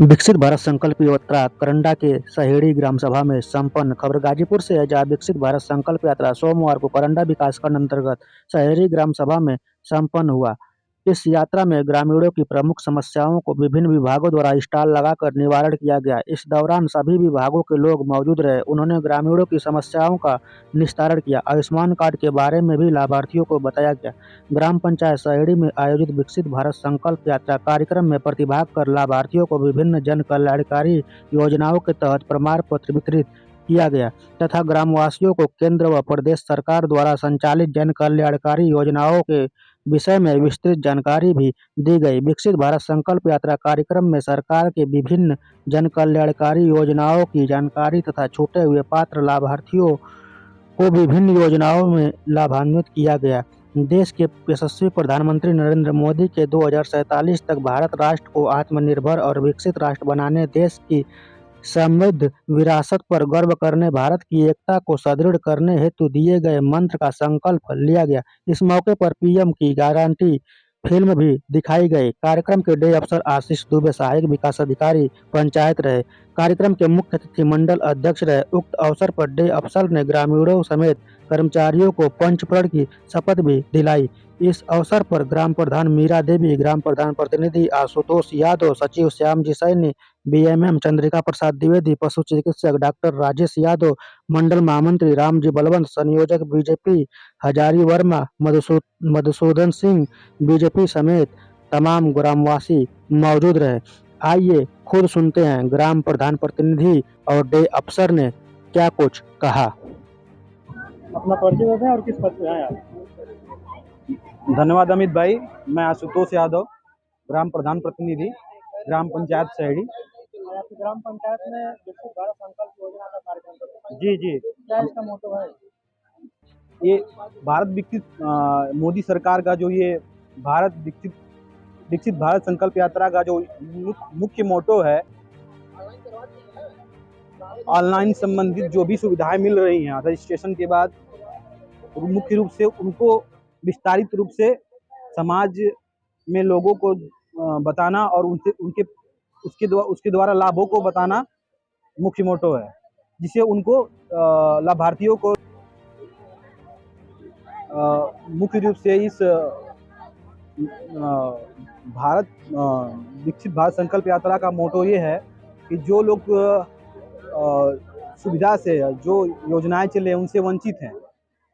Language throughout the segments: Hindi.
विकसित भारत संकल्प यात्रा करंडा के सहेड़ी ग्राम सभा में संपन्न। खबर गाजीपुर से है, जहां विकसित भारत संकल्प यात्रा सोमवार को करंडा विकासखंड अंतर्गत सहेड़ी ग्राम सभा में संपन्न हुआ। इस यात्रा में ग्रामीणों की प्रमुख समस्याओं को विभिन्न विभागों द्वारा स्टॉल लगाकर निवारण किया गया। इस दौरान सभी विभागों के लोग मौजूद रहे। उन्होंने ग्रामीणों की समस्याओं का निस्तारण किया। आयुष्मान कार्ड के बारे में भी लाभार्थियों को बताया गया। ग्राम पंचायत सहेड़ी में आयोजित विकसित भारत संकल्प यात्रा कार्यक्रम में प्रतिभाग कर लाभार्थियों को विभिन्न जन कल्याणकारी योजनाओं के तहत प्रमाण पत्र वितरित किया गया तथा ग्रामवासियों को केंद्र व प्रदेश सरकार द्वारा संचालित जन कल्याणकारी योजनाओं के विषय में विस्तृत जानकारी भी दी गई। विकसित भारत संकल्प यात्रा कार्यक्रम में सरकार के विभिन्न जन कल्याणकारी योजनाओं की जानकारी तथा छूटे हुए पात्र लाभार्थियों को विभिन्न योजनाओं में लाभान्वित किया गया। देश के यशस्वी प्रधानमंत्री नरेंद्र मोदी के 2047 तक भारत राष्ट्र को आत्मनिर्भर और विकसित राष्ट्र बनाने, देश की समृद्ध विरासत पर गर्व करने, भारत की एकता को सुदृढ़ करने हेतु दिए गए मंत्र का संकल्प लिया गया। इस मौके पर पीएम की गारंटी फिल्म भी दिखाई गई। कार्यक्रम के डे अफसर आशीष दुबे सहायक विकास अधिकारी पंचायत रहे। कार्यक्रम के मुख्य अतिथि मंडल अध्यक्ष रहे। उक्त अवसर पर डे अफसर ने ग्रामीणों समेत कर्मचारियों को पंचप्रण की शपथ भी दिलाई। इस अवसर पर ग्राम प्रधान मीरा देवी, ग्राम प्रधान प्रतिनिधि आशुतोष यादव, सचिव श्यामजी सैनी, बीएमएम चंद्रिका प्रसाद द्विवेदी, पशु चिकित्सक डॉक्टर राजेश यादव, मंडल महामंत्री रामजी बलवंत, संयोजक बीजेपी हजारी वर्मा, मधुसूदन सिंह बीजेपी समेत तमाम ग्रामवासी मौजूद रहे। आइए खुद सुनते हैं ग्राम प्रधान प्रतिनिधि और डे अफसर ने क्या कुछ कहा। अपना परिचय बताएं और किस पद पे हैं आप? धन्यवाद अमित भाई। मैं आशुतोष यादव, ग्राम प्रधान प्रतिनिधि, ग्राम पंचायत सहेड़ी। आपकी ग्राम पंचायत में विकसित भारत संकल्प योजना का कार्यक्रम करते हैं। जी जी, क्या इसका मोटो है? ये भारत विकसित मोदी सरकार का जो ये भारत विकसित भारत संकल्प यात्रा का जो मुख्य मोटो है, ऑनलाइन संबंधित जो भी सुविधाएं मिल रही हैं रजिस्ट्रेशन के बाद, मुख्य रूप से उनको विस्तारित रूप से समाज में लोगों को बताना और उनके उसके द्वारा लाभों को बताना मुख्य मोटो है, जिसे उनको लाभार्थियों को मुख्य रूप से इस भारत विकसित भारत संकल्प यात्रा का मोटो ये है कि जो लोग सुविधा से, जो योजनाएं चले उनसे वंचित हैं,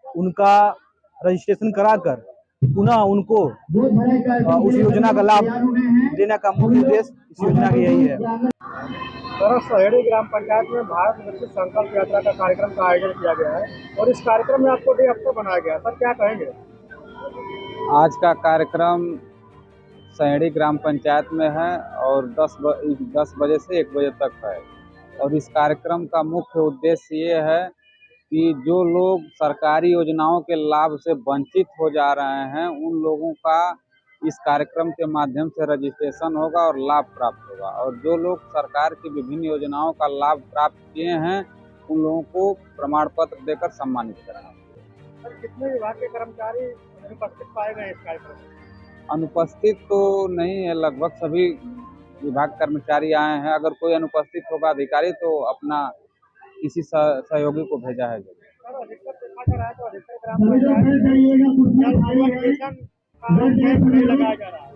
उनका रजिस्ट्रेशन कराकर पुनः उनको उस योजना का लाभ देने का मुख्य उद्देश्य इस योजना की यही है। सर, सहेड़ी ग्राम पंचायत में भारत विकसित संकल्प यात्रा का कार्यक्रम का आयोजन किया गया है और इस कार्यक्रम में आपको डे अफसर बनाया गया। सर, क्या कहेंगे? आज का कार्यक्रम सहेड़ी ग्राम पंचायत में है और 10 बजे से 1 बजे तक है। और इस कार्यक्रम का मुख्य उद्देश्य ये है कि जो लोग सरकारी योजनाओं के लाभ से वंचित हो जा रहे हैं, उन लोगों का इस कार्यक्रम के माध्यम से रजिस्ट्रेशन होगा और लाभ प्राप्त होगा। और जो लोग सरकार की विभिन्न योजनाओं का लाभ प्राप्त किए हैं, उन लोगों को प्रमाण पत्र देकर सम्मानित करेंगे। सर, कितने विभाग के कर्मचारी अनुपस्थित पाए गए इस कार्यक्रम में? अनुपस्थित तो नहीं है, लगभग सभी विभाग कर्मचारी आए हैं। अगर कोई अनुपस्थित होगा अधिकारी तो अपना किसी सहयोगी को भेजा है। सर, अधिकतर देखा जा रहा है तो अधिकतर ग्राम पंचायत नहीं लगाया जा रहा है।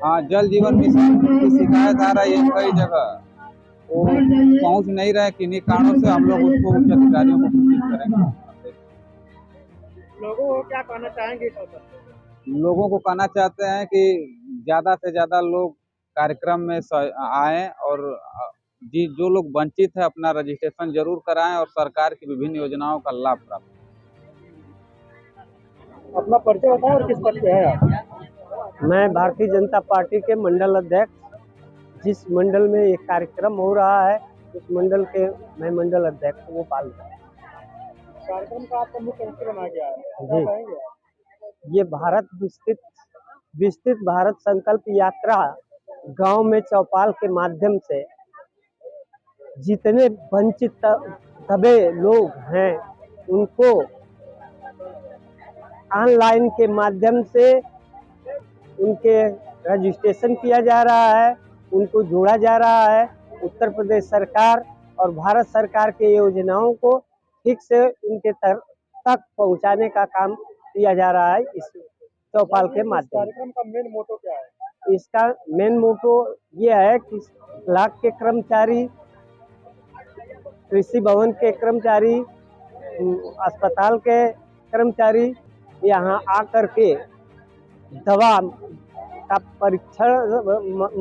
हाँ, जल जीवन मिशन की शिकायत आ रही है कई जगह, वो पहुंच नहीं रहे। किन्हीं कारणों से हम लोग उसको उच्च अधिकारियों को सूचित करेंगे। लोगों को क्या कहना चाहेंगे इस अवसर पर? लोगों को कहना चाहते हैं कि ज़्यादा से ज़्यादा लोग कार्यक्रम में आएँ और जो लोग वंचित है अपना रजिस्ट्रेशन जरूर कराएं और सरकार की विभिन्न योजनाओं का लाभ प्राप्त करें। अपना परिचय बताएं और किस पद पे है आप? मैं भारतीय जनता पार्टी के मंडल अध्यक्ष, जिस मंडल में ये कार्यक्रम हो रहा है उस मंडल के मैं मंडल अध्यक्ष गोपाल। कार्यक्रम का आपका मुख्य उद्देश्य बनाया गया है, क्या जी। कहेंगे? ये भारत विकसित भारत संकल्प यात्रा गांव में चौपाल के माध्यम से जितने वंचित दबे लोग हैं उनको ऑनलाइन के माध्यम से उनके रजिस्ट्रेशन किया जा रहा है उनको जोड़ा जा रहा है। उत्तर प्रदेश सरकार और भारत सरकार के योजनाओं को ठीक से उनके तक पहुंचाने का काम किया जा रहा है इस चौपाल के इस माध्यम कार्यक्रम का मेन मोटो क्या है? से। इसका मेन मोटो ये है कि ब्लॉक के कर्मचारी, कृषि भवन के कर्मचारी, अस्पताल के कर्मचारी यहाँ आकर के दवा का परीक्षण,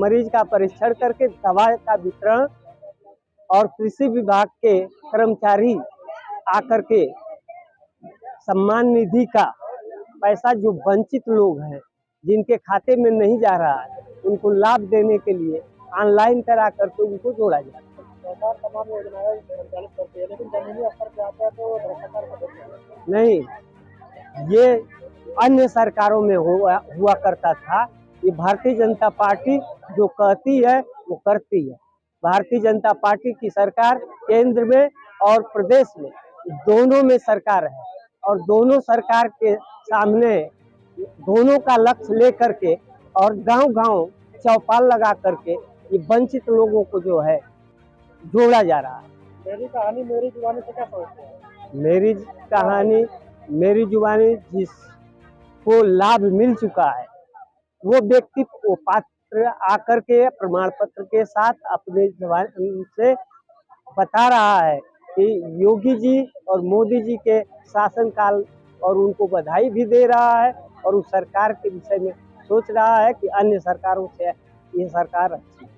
मरीज का परीक्षण करके दवा का वितरण, और कृषि विभाग के कर्मचारी आकर के सम्मान निधि का पैसा जो वंचित लोग हैं जिनके खाते में नहीं जा रहा है उनको लाभ देने के लिए ऑनलाइन करा करके उनको जोड़ा जाए। सरकार तमाम योजनाएं संचालित करती है, लेकिन जमीनी स्तर पे आता है तो भ्रष्टाचार का दौर है। नहीं, ये अन्य सरकारों में हुआ करता था। ये भारतीय जनता पार्टी जो कहती है वो करती है। भारतीय जनता पार्टी की सरकार केंद्र में और प्रदेश में दोनों में सरकार है, और दोनों सरकार के सामने दोनों का लक्ष्य लेकर के और गांव-गांव चौपाल लगा करके ये वंचित लोगों को जो है जोड़ा जा रहा है। मेरी कहानी मेरी जुबानी से क्या समझते हैं? मेरी कहानी मेरी जुबानी जिसको लाभ मिल चुका है वो व्यक्ति वो पात्र आकर के प्रमाण पत्र के साथ अपने जवान से बता रहा है कि योगी जी और मोदी जी के शासनकाल, और उनको बधाई भी दे रहा है और उस सरकार के विषय में सोच रहा है कि अन्य सरकारों से ये सरकार अच्छी है।